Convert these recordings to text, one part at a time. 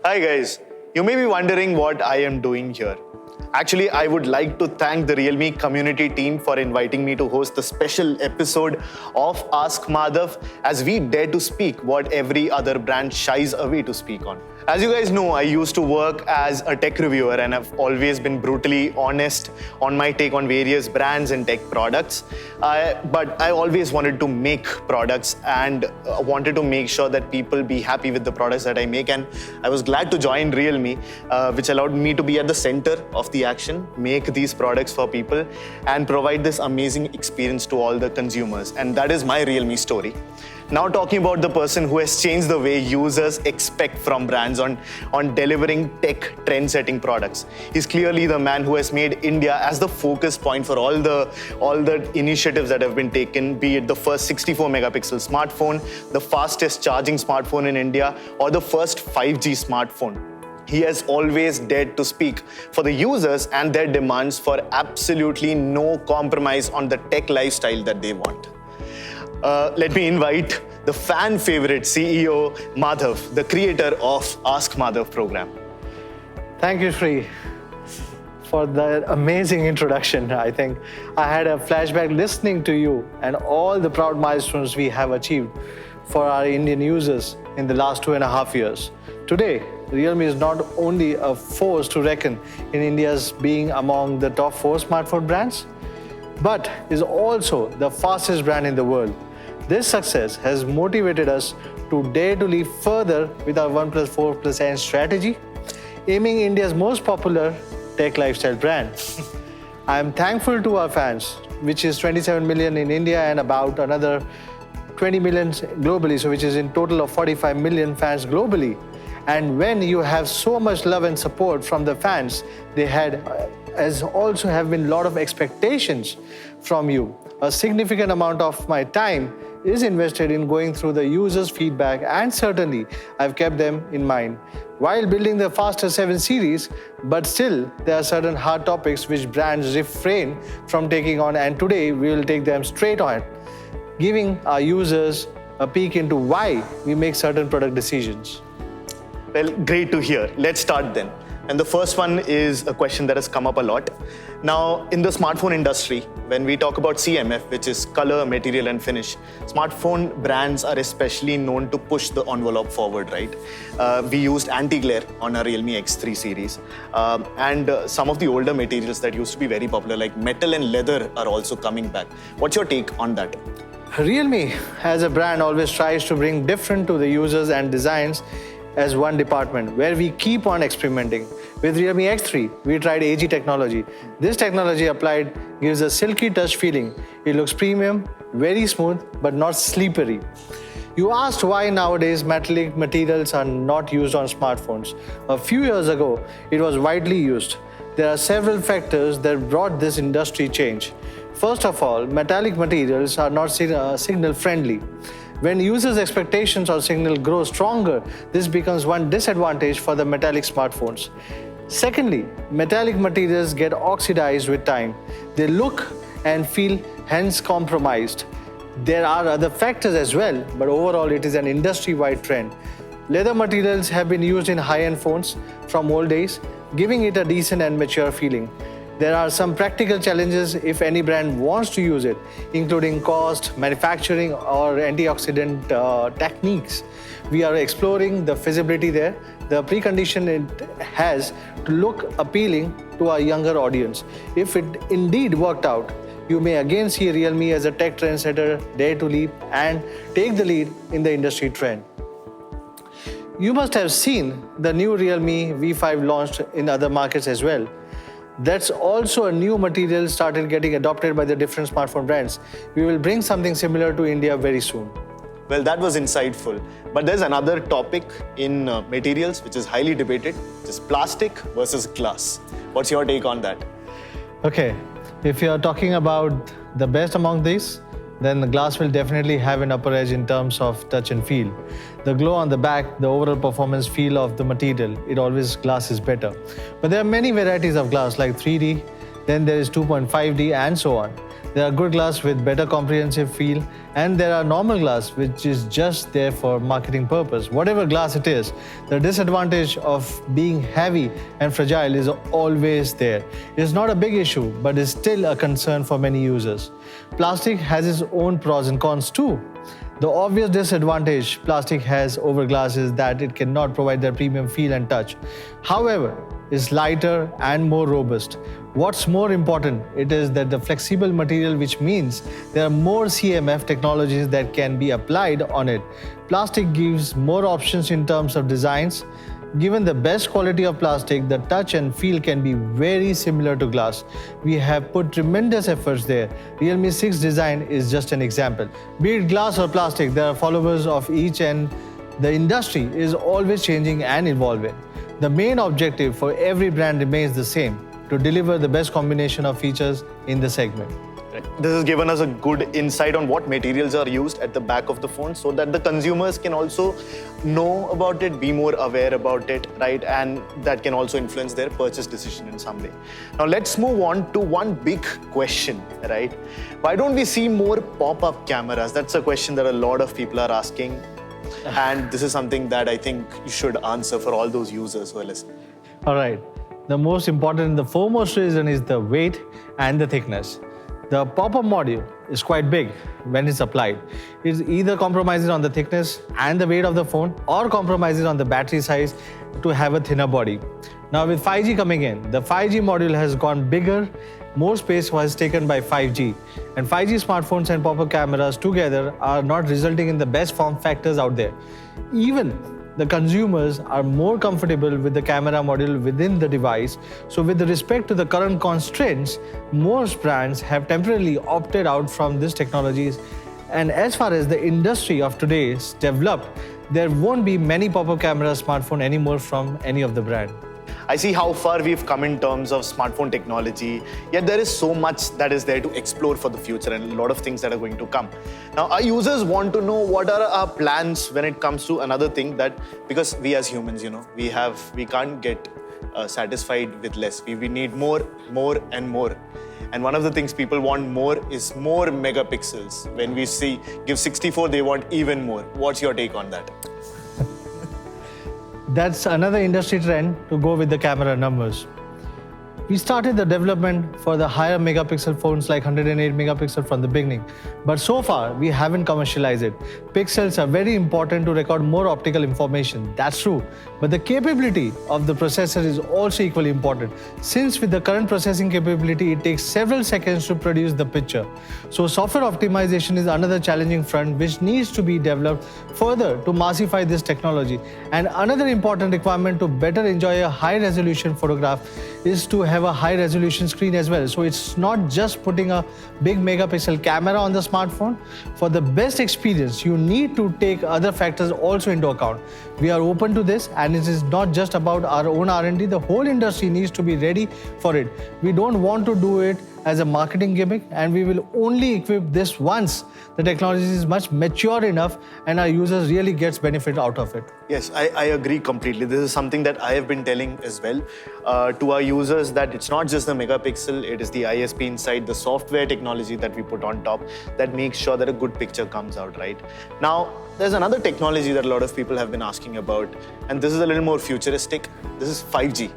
Hi guys, you may be wondering what I am doing here. Actually, I would like to thank the Realme community team for inviting me to host the special episode of Ask Madhav as we dare to speak what every other brand shies away to speak on. As you guys know, I used to work as a tech reviewer and I've always been brutally honest on my take on various brands and tech products. But I always wanted to make products and wanted to make sure that people be happy with the products that I make. And I was glad to join Realme, which allowed me to be at the center of the action, make these products for people, and provide this amazing experience to all the consumers. And that is my Realme story. Now talking about the person who has changed the way users expect from brands on delivering tech trend-setting products. He's clearly the man who has made India as the focus point for all the initiatives that have been taken, be it the first 64-megapixel smartphone, the fastest charging smartphone in India, or the first 5G smartphone. He has always dared to speak for the users and their demands for absolutely no compromise on the tech lifestyle that they want. Let me invite the fan favorite CEO, Madhav, the creator of Ask Madhav program. Thank you, Sri, for that amazing introduction. I think I had a flashback listening to you and all the proud milestones we have achieved for our Indian users in the last 2.5 years. Today, Realme is not only a force to reckon in India's being among the top 4 smartphone brands, but is also the fastest brand in the world. This success has motivated us to dare to leap further with our 1+4+N strategy, aiming India's most popular tech lifestyle brand. I am thankful to our fans, which is 27 million in India and about another 20 million globally, so which is in total of 45 million fans globally. And when you have so much love and support from the fans, they had as also have been a lot of expectations from you. A significant amount of my time is invested in going through the users' feedback, and certainly I've kept them in mind while building the faster 7 series, but still there are certain hard topics which brands refrain from taking on, and today we will take them straight on, giving our users a peek into why we make certain product decisions. Well, great to hear. Let's start then. And the first one is a question that has come up a lot. Now, in the smartphone industry, when we talk about CMF, which is color, material, and finish, smartphone brands are especially known to push the envelope forward, right? We used anti-glare on our Realme X3 series. And some of the older materials that used to be very popular, like metal and leather, are also coming back. What's your take on that? Realme, as a brand, always tries to bring different to the users and designs as one department, where we keep on experimenting. With Realme X3, we tried AG technology. This technology applied gives a silky touch feeling. It looks premium, very smooth, but not slippery. You asked why nowadays metallic materials are not used on smartphones. A few years ago, it was widely used. There are several factors that brought this industry change. First of all, metallic materials are not signal friendly. When users' expectations on signal grow stronger, this becomes one disadvantage for the metallic smartphones. Secondly, metallic materials get oxidized with time. They look and feel hence compromised. There are other factors as well, but overall it is an industry-wide trend. Leather materials have been used in high-end phones from old days, giving it a decent and mature feeling. There are some practical challenges if any brand wants to use it, including cost, manufacturing, or antioxidant techniques. We are exploring the feasibility there. The precondition it has to look appealing to our younger audience. If it indeed worked out, you may again see Realme as a tech trendsetter, dare to leap and take the lead in the industry trend. You must have seen the new Realme V5 launched in other markets as well. That's also a new material started getting adopted by the different smartphone brands. We will bring something similar to India very soon. Well, that was insightful. But there's another topic in materials which is highly debated, which is plastic versus glass. What's your take on that? Okay, if you're talking about the best among these, then the glass will definitely have an upper edge in terms of touch and feel. The glow on the back, the overall performance feel of the material, it always glass is better. But there are many varieties of glass like 3D, then there is 2.5D and so on. There are good glass with better comprehensive feel, and there are normal glass which is just there for marketing purpose. Whatever glass it is, the disadvantage of being heavy and fragile is always there. It's not a big issue, but is still a concern for many users. Plastic has its own pros and cons too. The obvious disadvantage plastic has over glass is that it cannot provide that premium feel and touch. However, it's lighter and more robust. What's more important, it is that the flexible material, which means there are more CMF technologies that can be applied on it. Plastic gives more options in terms of designs. Given the best quality of plastic, the touch and feel can be very similar to glass. We have put tremendous efforts there. Realme 6 design is just an example. Be it glass or plastic, there are followers of each, and the industry is always changing and evolving. The main objective for every brand remains the same: to deliver the best combination of features in the segment. This has given us a good insight on what materials are used at the back of the phone so that the consumers can also know about it, be more aware about it, right? And that can also influence their purchase decision in some way. Now let's move on to one big question, right? Why don't we see more pop-up cameras? That's a question that a lot of people are asking. And this is something that I think you should answer for all those users who are listening. All right. The most important and the foremost reason is the weight and the thickness. The pop-up module is quite big when it's applied. It either compromises on the thickness and the weight of the phone, or compromises on the battery size to have a thinner body. Now with 5G coming in, the 5G module has gone bigger. More space was taken by 5G. And 5G smartphones and pop-up cameras together are not resulting in the best form factors out there. Even the consumers are more comfortable with the camera module within the device. So with respect to the current constraints, most brands have temporarily opted out from these technologies. And as far as the industry of today is developed, there won't be many pop-up camera smartphone anymore from any of the brand. I see how far we've come in terms of smartphone technology, yet there is so much that is there to explore for the future and a lot of things that are going to come. Now, our users want to know what are our plans when it comes to another thing that, because we as humans, we can't get satisfied with less. We need more and more. And one of the things people want more is more megapixels. When we give 64, they want even more. What's your take on that? That's another industry trend to go with the camera numbers. We started the development for the higher megapixel phones like 108 megapixel from the beginning, but so far we haven't commercialized it. Pixels are very important to record more optical information, that's true, but the capability of the processor is also equally important. Since with the current processing capability, it takes several seconds to produce the picture. So software optimization is another challenging front which needs to be developed further to massify this technology. And another important requirement to better enjoy a high resolution photograph is to have a high resolution screen as well. So it's not just putting a big megapixel camera on the smartphone. For the best experience, you need to take other factors also into account. We are open to this, and it is not just about our own R&D. The whole industry needs to be ready for it. We don't want to do it as a marketing gimmick, and we will only equip this once the technology is much mature enough and our users really gets benefit out of it. Yes, I agree completely. This is something that I have been telling as well to our users, that it's not just the megapixel, it is the ISP inside, the software technology that we put on top that makes sure that a good picture comes out, right? Now, there's another technology that a lot of people have been asking about, and this is a little more futuristic. This is 5G.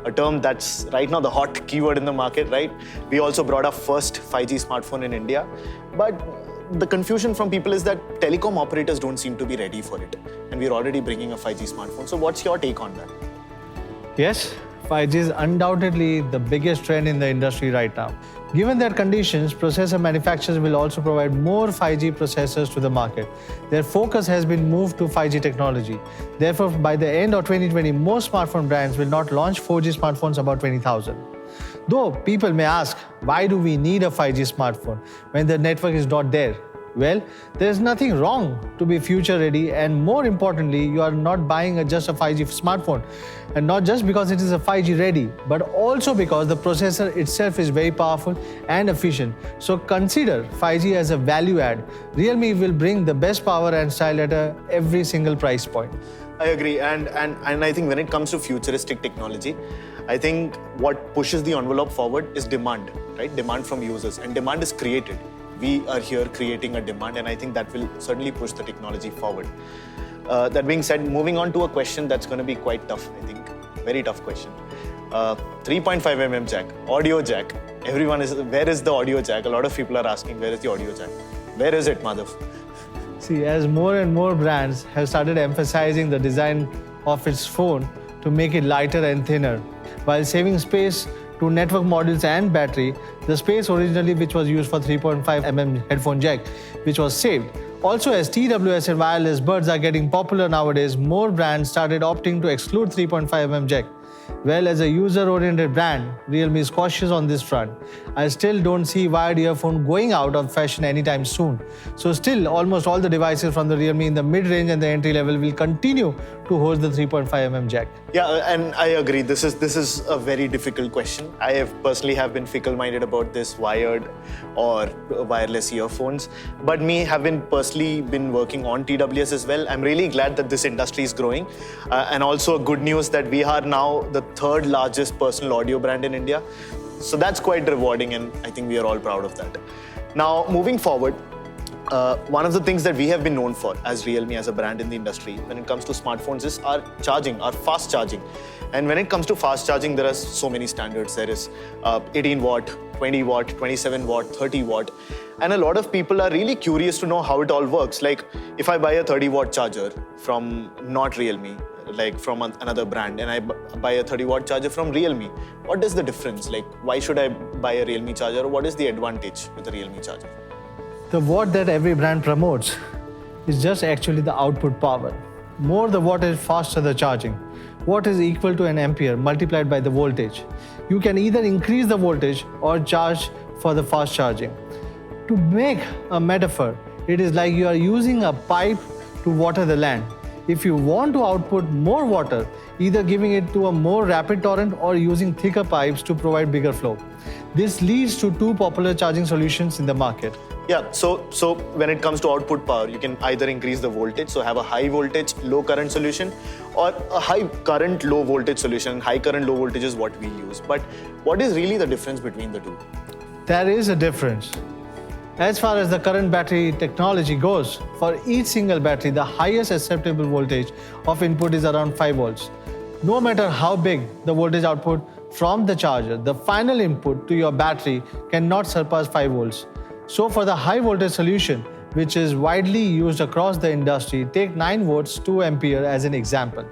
A term that's right now the hot keyword in the market, right? We also brought our first 5G smartphone in India, but the confusion from people is that telecom operators don't seem to be ready for it, and we're already bringing a 5G smartphone. So what's your take on that? Yes, 5G is undoubtedly the biggest trend in the industry right now. Given that conditions, processor manufacturers will also provide more 5G processors to the market. Their focus has been moved to 5G technology. Therefore, by the end of 2020, most smartphone brands will not launch 4G smartphones above 20,000. Though people may ask, why do we need a 5G smartphone when the network is not there? Well, there's nothing wrong to be future ready, and more importantly, you are not buying just a 5G smartphone, and not just because it is a 5G ready, but also because the processor itself is very powerful and efficient. So consider 5G as a value add. Realme will bring the best power and style at every single price point. I agree. And I think when it comes to futuristic technology, I think what pushes the envelope forward is demand, right? Demand from users. And demand is created. We are here creating a demand, and I think that will certainly push the technology forward. That being said, moving on to a question that's going to be quite tough, I think. Very tough question. 3.5mm jack, audio jack. Where is the audio jack? A lot of people are asking, where is the audio jack? Where is it, Madhav? See, as more and more brands have started emphasizing the design of its phone to make it lighter and thinner, while saving space to network modules and battery, the space originally which was used for 3.5mm headphone jack, which was saved. Also, as TWS and wireless buds are getting popular nowadays, more brands started opting to exclude 3.5mm jack. Well, as a user-oriented brand, Realme is cautious on this front. I still don't see wired earphone going out of fashion anytime soon. So still, almost all the devices from the Realme in the mid-range and the entry level will continue to host the 3.5mm jack. Yeah, and I agree. This is a very difficult question. I have personally been fickle-minded about this wired or wireless earphones. But me having personally been working on TWS as well, I'm really glad that this industry is growing. And also good news that we are now the third largest personal audio brand in India. So that's quite rewarding, and I think we are all proud of that. Now, moving forward, one of the things that we have been known for as Realme, as a brand in the industry, when it comes to smartphones, is our charging, our fast charging. And when it comes to fast charging, there are so many standards. There is 18 watt, 20 watt, 27 watt, 30 watt. And a lot of people are really curious to know how it all works. Like, if I buy a 30 watt charger from not Realme, like from another brand, and I buy a 30 watt charger from Realme, what is the difference? Like, why should I buy a Realme charger? What is the advantage with a Realme charger? The watt that every brand promotes is just actually the output power. More the wattage, faster the charging. Watt is equal to an ampere multiplied by the voltage. You can either increase the voltage or charge for the fast charging. To make a metaphor, it is like you are using a pipe to water the land. If you want to output more water, either giving it to a more rapid torrent or using thicker pipes to provide bigger flow. This leads to two popular charging solutions in the market. Yeah, so when it comes to output power, you can either increase the voltage, so have a high voltage, low current solution, or a high current, low voltage solution. High current, low voltage is what we use. But what is really the difference between the two? There is a difference. As far as the current battery technology goes, for each single battery, the highest acceptable voltage of input is around 5 volts. No matter how big the voltage output from the charger, the final input to your battery cannot surpass 5 volts. So for the high voltage solution, which is widely used across the industry, take 9 volts 2 ampere as an example.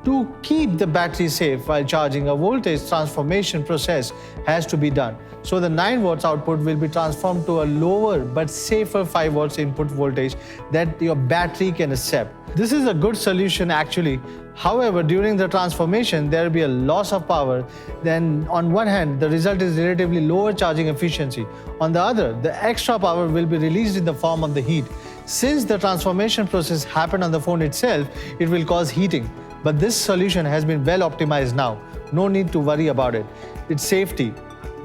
To keep the battery safe while charging, a voltage transformation process has to be done. So the 9 volts output will be transformed to a lower but safer 5 volts input voltage that your battery can accept. This is a good solution actually. However, during the transformation, there will be a loss of power. Then on one hand, the result is relatively lower charging efficiency. On the other, the extra power will be released in the form of the heat. Since the transformation process happened on the phone itself, it will cause heating. But this solution has been well optimized now. No need to worry about it. It's safety.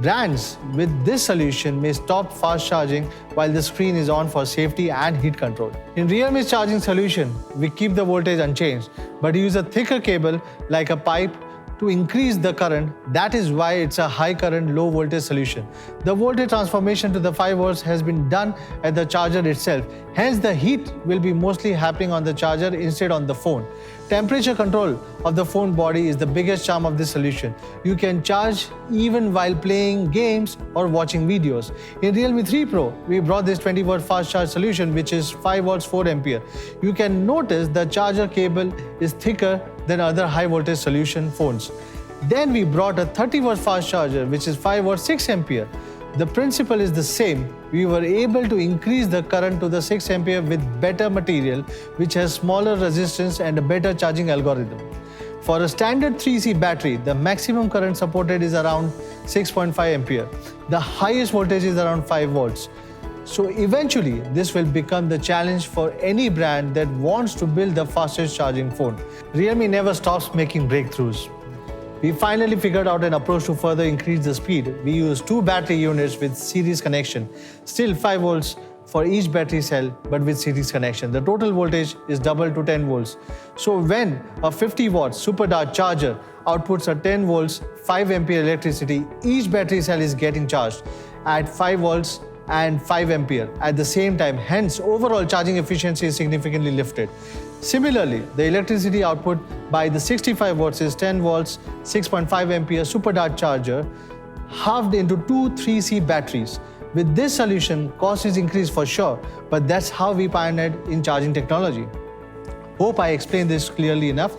Brands with this solution may stop fast charging while the screen is on for safety and heat control. In Realme's charging solution, we keep the voltage unchanged, but use a thicker cable like a pipe to increase the current. That is why it's a high current, low voltage solution. The voltage transformation to the 5 volts has been done at the charger itself. Hence, the heat will be mostly happening on the charger instead on the phone. Temperature control of the phone body is the biggest charm of this solution. You can charge even while playing games or watching videos. In Realme 3 Pro, we brought this 20 watt fast charge solution, which is 5 volts 4 ampere. You can notice the charger cable is thicker than other high voltage solution phones. Then we brought a 30 watt fast charger, which is 5 watt 6 ampere. The principle is the same. We were able to increase the current to the 6 ampere with better material, which has smaller resistance and a better charging algorithm. For a standard 3C battery, the maximum current supported is around 6.5 ampere. The highest voltage is around 5 volts. So eventually, this will become the challenge for any brand that wants to build the fastest charging phone. Realme never stops making breakthroughs. We finally figured out an approach to further increase the speed. We use 2 battery units with series connection. Still 5 volts for each battery cell, but with series connection. The total voltage is doubled to 10 volts. So when a 50 watt supercharged charger outputs a 10 volts, 5 ampere electricity, each battery cell is getting charged at 5 volts and 5 ampere at the same time. Hence, overall charging efficiency is significantly lifted. Similarly, the electricity output by the 65 watts is 10 volts, 6.5 ampere supercharged charger, halved into two 3C batteries. With this solution, cost is increased for sure, but that's how we pioneered in charging technology. Hope I explained this clearly enough.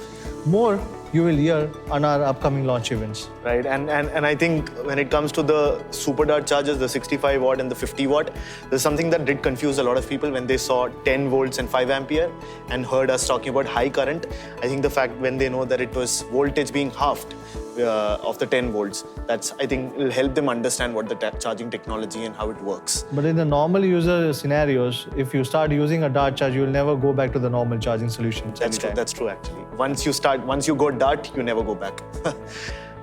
More you will hear on our upcoming launch events. Right, and I think when it comes to the supercharged chargers, the 65 watt and the 50 watt, there's something that did confuse a lot of people when they saw 10 volts and 5 ampere and heard us talking about high current. I think the fact when they know that it was voltage being halved of the 10 volts, that's, I think, will help them understand what the charging technology and how it works. But in the normal user scenarios, if you start using a dart charge, you will never go back to the normal charging solution. That's true actually. Once you go dart, you never go back.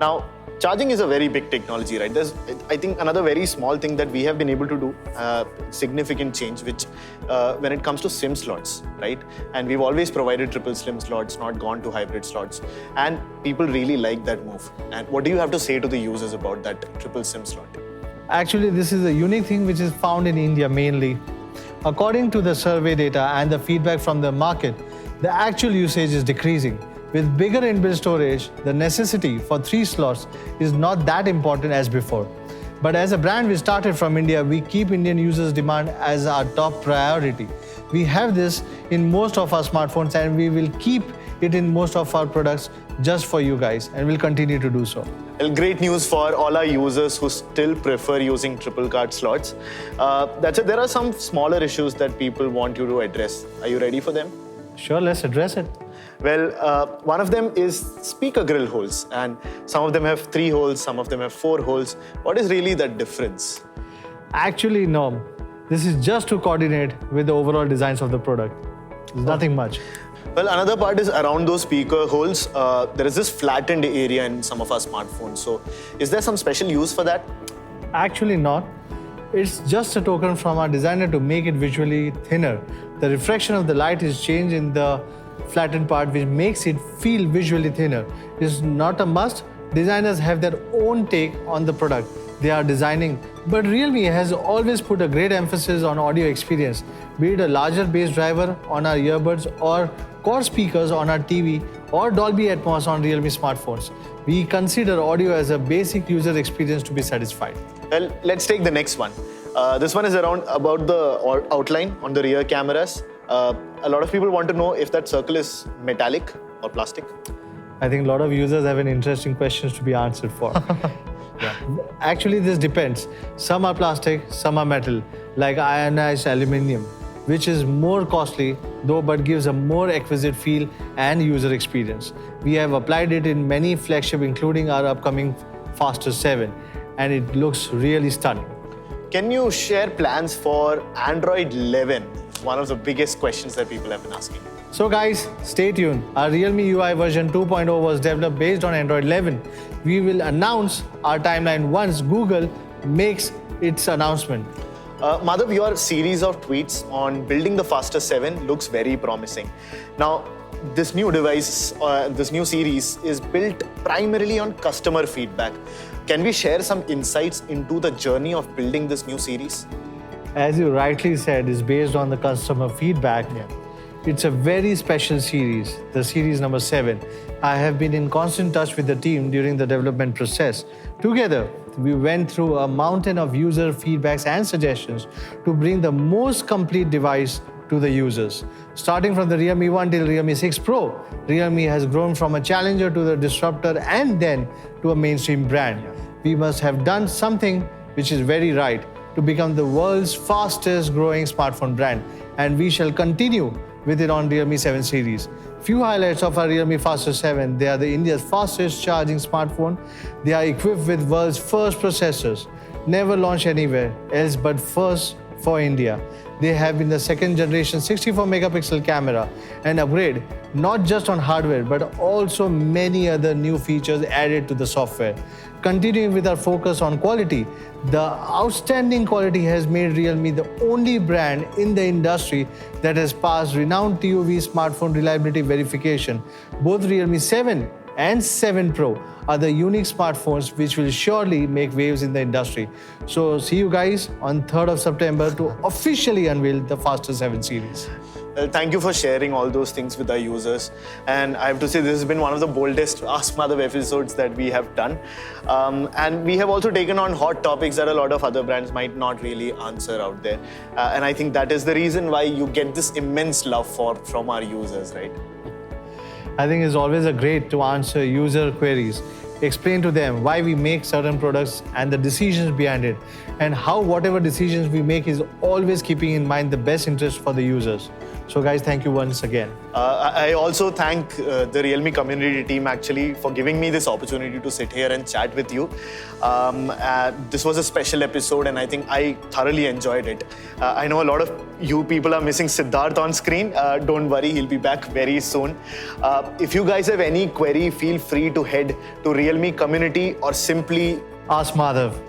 Now, charging is a very big technology, right? There's, I think, another very small thing that we have been able to do, significant change, which when it comes to SIM slots, right? And we've always provided triple SIM slots, not gone to hybrid slots. And people really like that move. And what do you have to say to the users about that triple SIM slot? Actually, this is a unique thing which is found in India mainly. According to the survey data and the feedback from the market, the actual usage is decreasing. With bigger inbuilt storage, the necessity for 3 slots is not that important as before. But as a brand we started from India, we keep Indian users' demand as our top priority. We have this in most of our smartphones and we will keep it in most of our products just for you guys, and we'll continue to do so. Well, great news for all our users who still prefer using triple card slots. That's it. There are some smaller issues that people want you to address. Are you ready for them? Sure, let's address it. Well, one of them is speaker grill holes, and some of them have 3 holes, some of them have 4 holes. What is really the difference? Actually, no. This is just to coordinate with the overall designs of the product. There's nothing much. Well, another part is around those speaker holes. There is this flattened area in some of our smartphones. So, is there some special use for that? Actually, not. It's just a token from our designer to make it visually thinner. The refraction of the light is changed in the flattened part, which makes it feel visually thinner. It's not a must. Designers have their own take on the product they are designing, but Realme has always put a great emphasis on audio experience, be it a larger bass driver on our earbuds or quad speakers on our TV or Dolby Atmos on Realme smartphones. We consider audio as a basic user experience to be satisfied. Well, let's take the next one. This one is about the outline on the rear cameras. A lot of people want to know if that circle is metallic or plastic. I think a lot of users have an interesting questions to be answered for. Yeah. Actually, this depends. Some are plastic, some are metal, like ionized aluminium, which is more costly though but gives a more exquisite feel and user experience. We have applied it in many flagship, including our upcoming Faster 7, and it looks really stunning. Can you share plans for Android 11? One of the biggest questions that people have been asking. So guys, stay tuned. Our Realme UI version 2.0 was developed based on Android 11. We will announce our timeline once Google makes its announcement. Madhav, your series of tweets on building the Faster 7 looks very promising. Now, this new device, this new series is built primarily on customer feedback. Can we share some insights into the journey of building this new series? As you rightly said, it's based on the customer feedback. Yeah. It's a very special series, the series number 7. I have been in constant touch with the team during the development process. Together, we went through a mountain of user feedbacks and suggestions to bring the most complete device to the users. Starting from the Realme 1 till Realme 6 Pro, Realme has grown from a challenger to the disruptor and then to a mainstream brand. We must have done something which is very right to become the world's fastest growing smartphone brand, and we shall continue with it on Realme 7 series. Few highlights of our Realme Faster 7. They are the India's fastest charging smartphone. They are equipped with world's first processors, never launched anywhere else but first for India. They have been the second generation 64 megapixel camera, an upgrade not just on hardware but also many other new features added to the software. Continuing with our focus on quality, the outstanding quality has made Realme the only brand in the industry that has passed renowned TÜV smartphone reliability verification. Both Realme 7 and 7 Pro are the unique smartphones which will surely make waves in the industry. So see you guys on 3rd of September to officially unveil the Faster 7 series. Well, thank you for sharing all those things with our users. And I have to say, this has been one of the boldest Ask Madhav episodes that we have done. And we have also taken on hot topics that a lot of other brands might not really answer out there. And I think that is the reason why you get this immense love from our users, right? I think it's always great to answer user queries, explain to them why we make certain products and the decisions behind it, and how whatever decisions we make is always keeping in mind the best interest for the users. So guys, thank you once again. I also thank the Realme community team actually for giving me this opportunity to sit here and chat with you. This was a special episode and I think I thoroughly enjoyed it. I know a lot of you people are missing Siddharth on screen. Don't worry, he'll be back very soon. If you guys have any query, feel free to head to Realme community or simply Ask Madhav.